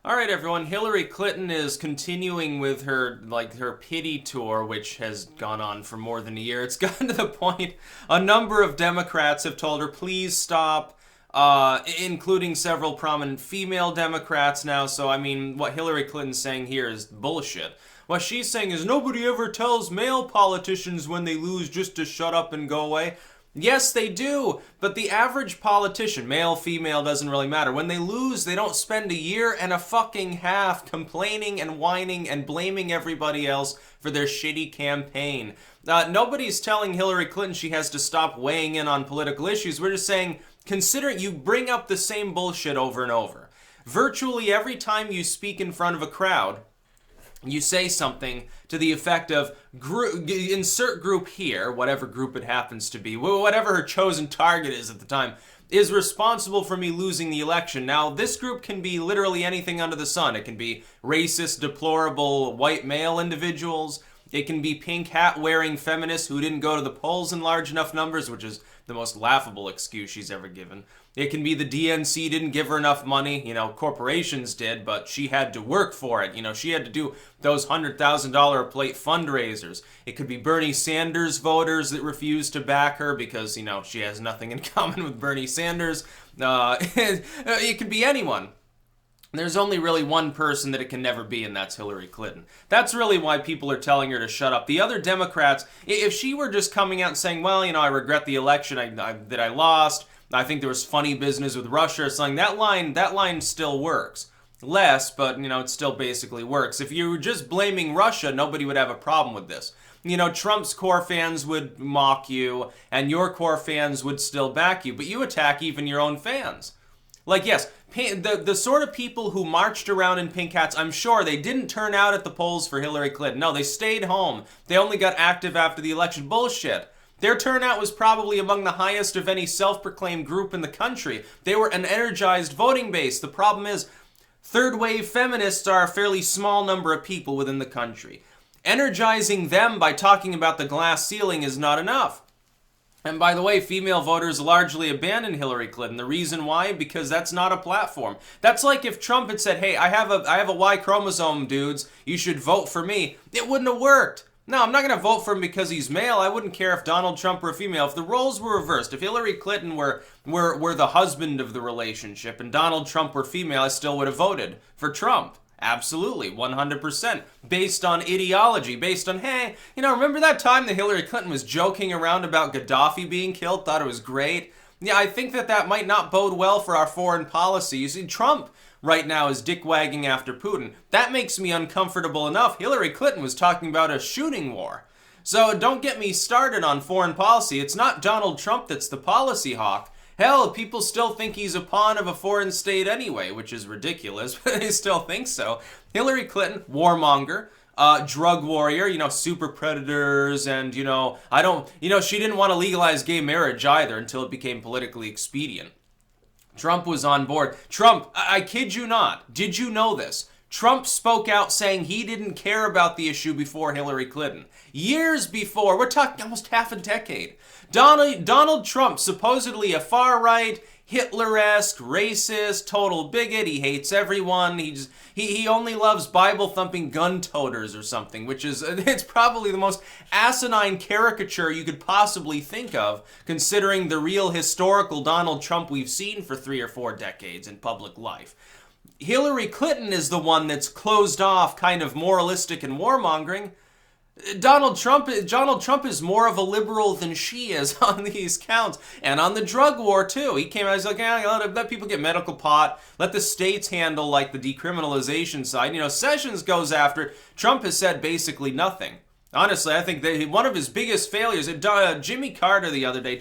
All right, everyone. Hillary Clinton is continuing with her pity tour, which has gone on for more than a year. It's gotten to the point a number of Democrats have told her, please stop, including several prominent female Democrats now. So, I mean, what Hillary Clinton's saying here is bullshit. What she's saying is nobody ever tells male politicians when they lose just to shut up and go away. Yes, they do, but the average politician, male, female, doesn't really matter. When they lose, they don't spend a year and a fucking half complaining and whining and blaming everybody else for their shitty campaign. Nobody's telling Hillary Clinton she has to stop weighing in on political issues. We're just saying, considering you bring up the same bullshit over and over. Virtually every time you speak in front of a crowd, you say something to the effect of, insert group here, whatever group it happens to be, whatever her chosen target is at the time, is responsible for me losing the election. Now, this group can be literally anything under the sun. It can be racist, deplorable, white male individuals. It can be pink hat wearing feminists who didn't go to the polls in large enough numbers, which is the most laughable excuse she's ever given. It can be the DNC didn't give her enough money. You know, corporations did, but she had to work for it. You know, she had to do those $100,000 a plate fundraisers. It could be Bernie Sanders voters that refuse to back her because, you know, she has nothing in common with Bernie Sanders. It could be anyone. There's only really one person that it can never be, and that's Hillary Clinton. That's really why people are telling her to shut up. The other Democrats, if she were just coming out and saying, well, you know, I regret the election that I lost, I think there was funny business with Russia or something, that line still works. Less, but, you know, it still basically works. If you were just blaming Russia, nobody would have a problem with this. You know, Trump's core fans would mock you, and your core fans would still back you, but you attack even your own fans. Like, yes, the sort of people who marched around in pink hats, I'm sure they didn't turn out at the polls for Hillary Clinton. No, they stayed home. They only got active after the election. Bullshit. Their turnout was probably among the highest of any self-proclaimed group in the country. They were an energized voting base. The problem is, third-wave feminists are a fairly small number of people within the country. Energizing them by talking about the glass ceiling is not enough. And by the way, female voters largely abandoned Hillary Clinton. The reason why? Because that's not a platform. That's like if Trump had said, hey, I have a Y chromosome, dudes. You should vote for me. It wouldn't have worked. No, I'm not going to vote for him because he's male. I wouldn't care if Donald Trump were a female. If the roles were reversed, if Hillary Clinton were the husband of the relationship and Donald Trump were female, I still would have voted for Trump. Absolutely, 100%. Based on ideology, based on, hey, you know, remember that time that Hillary Clinton was joking around about Gaddafi being killed? Thought it was great? Yeah, I think that might not bode well for our foreign policy. You see, Trump right now is dick-wagging after Putin. That makes me uncomfortable enough. Hillary Clinton was talking about a shooting war. So don't get me started on foreign policy. It's not Donald Trump that's the policy hawk. Hell, people still think he's a pawn of a foreign state anyway, which is ridiculous, but they still think so. Hillary Clinton, warmonger, drug warrior, you know, super predators, and, you know, she didn't want to legalize gay marriage either until it became politically expedient. Trump was on board. Trump, I kid you not, did you know this? Trump spoke out saying he didn't care about the issue before Hillary Clinton. Years before, we're talking almost half a decade. Donald Trump, supposedly a far-right, Hitler-esque, racist, total bigot. He hates everyone. He only loves Bible-thumping gun-toters or something, which is, it's probably the most asinine caricature you could possibly think of, considering the real historical Donald Trump we've seen for 3 or 4 decades in public life. Hillary Clinton is the one that's closed off, kind of moralistic and warmongering. Donald Trump is more of a liberal than she is on these counts, and on the drug war too. He came out, he's like, let people get medical pot, let the states handle like the decriminalization side. You know, Sessions goes after it. Trump has said basically nothing. Honestly, I think that one of his biggest failures, Jimmy Carter the other day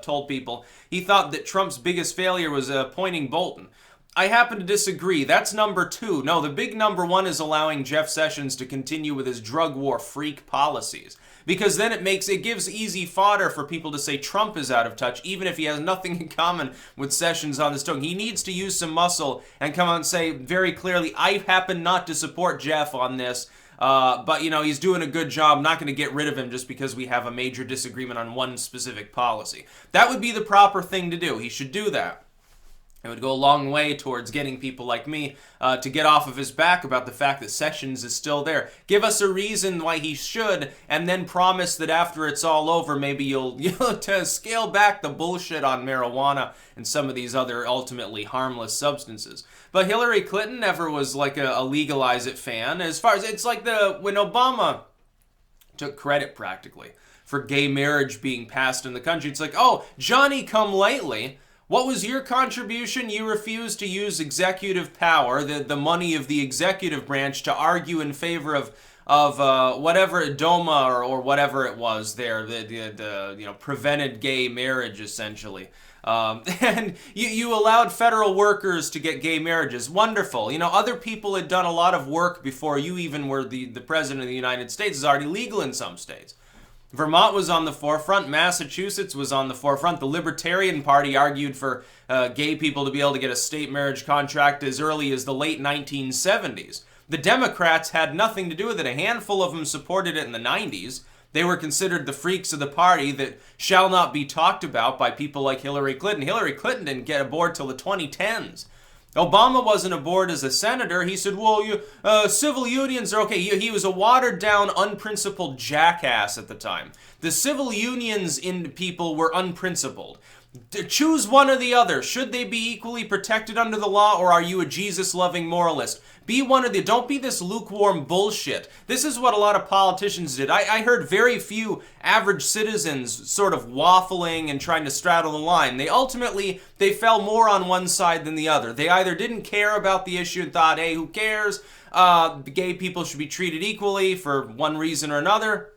told people he thought that Trump's biggest failure was appointing Bolton. I happen to disagree. That's number 2. No, the big number 1 is allowing Jeff Sessions to continue with his drug war freak policies. Because then it gives easy fodder for people to say Trump is out of touch, even if he has nothing in common with Sessions on this token. He needs to use some muscle and come out and say very clearly, I happen not to support Jeff on this, but, you know, he's doing a good job. I'm not going to get rid of him just because we have a major disagreement on one specific policy. That would be the proper thing to do. He should do that. It would go a long way towards getting people like me to get off of his back about the fact that Sessions is still there. Give us a reason why he should, and then promise that after it's all over, maybe you'll to scale back the bullshit on marijuana and some of these other ultimately harmless substances. But Hillary Clinton never was like a legalize it fan. As far as it's like when Obama took credit practically for gay marriage being passed in the country, it's like, oh, Johnny come lately. What was your contribution? You refused to use executive power, the money of the executive branch, to argue in favor of whatever DOMA or whatever it was there, the prevented gay marriage essentially. And you allowed federal workers to get gay marriages. Wonderful. Other people had done a lot of work before you even were the president of the United States. It's already legal in some states. Vermont was on the forefront. Massachusetts was on the forefront. The Libertarian Party argued for gay people to be able to get a state marriage contract as early as the late 1970s. The Democrats had nothing to do with it. A handful of them supported it in the 90s. They were considered the freaks of the party that shall not be talked about by people like Hillary Clinton. Hillary Clinton didn't get aboard till the 2010s. Obama wasn't aboard as a senator. He said, well, civil unions are okay. He was a watered-down, unprincipled jackass at the time. The civil unions in people were unprincipled. Choose one or the other. Should they be equally protected under the law, or are you a Jesus-loving moralist? Be one of the... Don't be this lukewarm bullshit. This is what a lot of politicians did. I heard very few average citizens sort of waffling and trying to straddle the line. They fell more on one side than the other. They either didn't care about the issue and thought, hey, who cares? Gay people should be treated equally for one reason or another.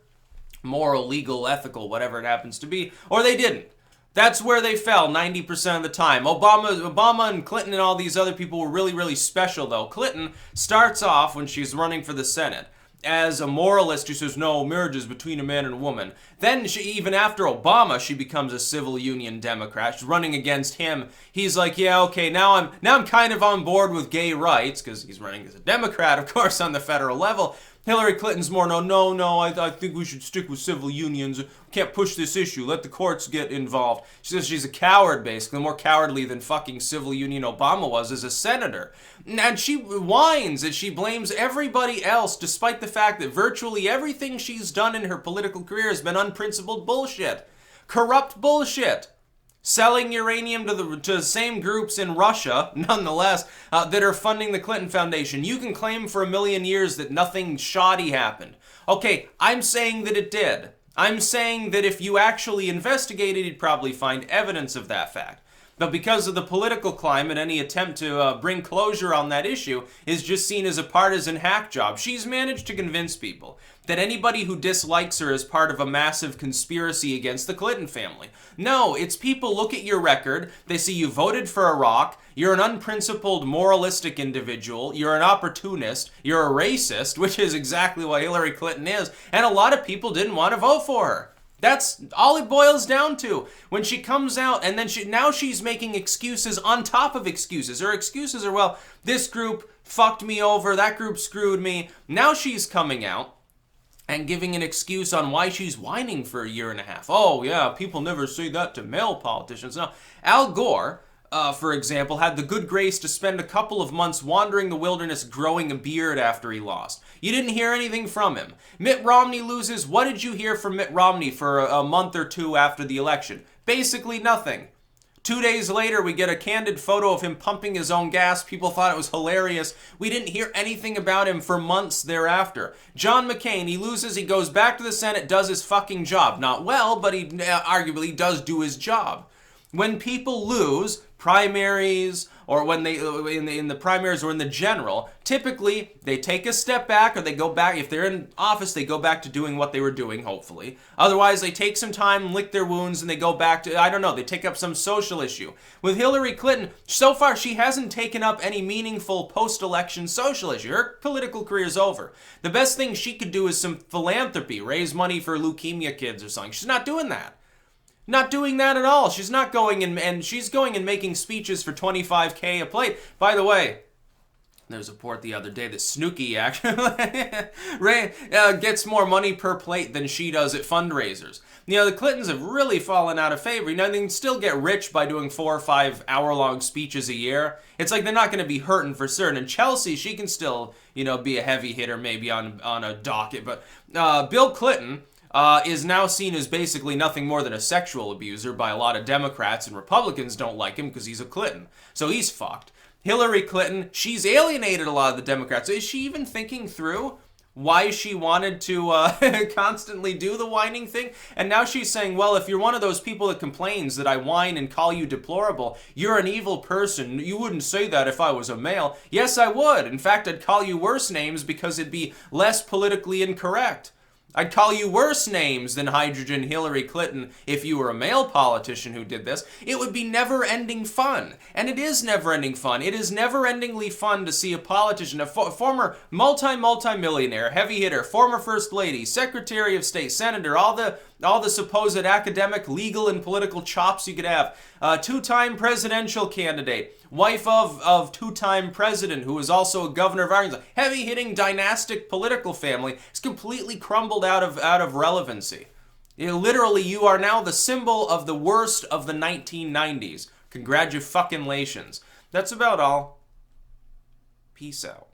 Moral, legal, ethical, whatever it happens to be. Or they didn't. That's where they fell 90% of the time. Obama and Clinton and all these other people were really, really special, though. Clinton starts off, when she's running for the Senate, as a moralist who says, no, marriage is between a man and a woman. Then, even after Obama, she becomes a civil union Democrat. She's running against him. He's like, yeah, okay, now I'm kind of on board with gay rights, because he's running as a Democrat, of course, on the federal level. Hillary Clinton's more, no, I think we should stick with civil unions. We can't push this issue. Let the courts get involved. She says she's a coward, basically, more cowardly than fucking civil union Obama was as a senator. And she whines and she blames everybody else, despite the fact that virtually everything she's done in her political career has been unprincipled bullshit. Corrupt bullshit. Selling uranium to the same groups in Russia, nonetheless, that are funding the Clinton Foundation. You can claim for a million years that nothing shoddy happened. Okay, I'm saying that it did. I'm saying that if you actually investigated, you'd probably find evidence of that fact. But because of the political climate, any attempt to bring closure on that issue is just seen as a partisan hack job. She's managed to convince people that anybody who dislikes her is part of a massive conspiracy against the Clinton family. No, it's people look at your record, they see you voted for Iraq, you're an unprincipled, moralistic individual, you're an opportunist, you're a racist, which is exactly what Hillary Clinton is, and a lot of people didn't want to vote for her. That's all it boils down to. When she comes out and then now she's making excuses on top of excuses. Her excuses are, well, this group fucked me over, that group screwed me. Now she's coming out and giving an excuse on why she's whining for a year and a half. Oh, yeah, people never say that to male politicians. Now, Al Gore, for example, had the good grace to spend a couple of months wandering the wilderness growing a beard after he lost. You didn't hear anything from him. Mitt Romney loses. What did you hear from Mitt Romney for a month or two after the election? Basically nothing. 2 days later, we get a candid photo of him pumping his own gas. People thought it was hilarious. We didn't hear anything about him for months thereafter. John McCain, he loses, he goes back to the Senate, does his fucking job. Not well, but he arguably does do his job. When people lose primaries, or when they in the primaries or in the general, typically they take a step back, or they go back. If they're in office, they go back to doing what they were doing, hopefully. Otherwise, they take some time, lick their wounds, and they go back to, I don't know, they take up some social issue. With Hillary Clinton, so far she hasn't taken up any meaningful post-election social issue. Her political career is over. The best thing she could do is some philanthropy, raise money for leukemia kids or something. She's not doing that. Not doing that at all. She's not going and she's going and making speeches for $25K a plate. By the way, There's a report the other day that Snooki actually gets more money per plate than she does at fundraisers. You know, the Clintons have really fallen out of favor. You know, they can still get rich by doing 4 or 5 hour-long speeches a year. It's like they're not going to be hurting for certain. And Chelsea, she can still, you know, be a heavy hitter maybe on a docket. But Bill Clinton is now seen as basically nothing more than a sexual abuser by a lot of Democrats, and Republicans don't like him because he's a Clinton. So he's fucked. Hillary Clinton, she's alienated a lot of the Democrats. Is she even thinking through why she wanted to constantly do the whining thing? And now she's saying, well, if you're one of those people that complains that I whine and call you deplorable, you're an evil person. You wouldn't say that if I was a male. Yes, I would. In fact, I'd call you worse names because it'd be less politically incorrect. I'd call you worse names than Hydrogen Hillary Clinton if you were a male politician who did this. It would be never-ending fun. And it is never-ending fun. It is never-endingly fun to see a politician, a former multi-millionaire, heavy hitter, former First Lady, Secretary of State, Senator, all the supposed academic, legal, and political chops you could have. Two-time presidential candidate. Wife of two-time president who is also a governor of Arkansas. Heavy-hitting dynastic political family. It's completely crumbled out of relevancy. Literally, you are now the symbol of the worst of the 1990s. Congratulations. That's about all. Peace out.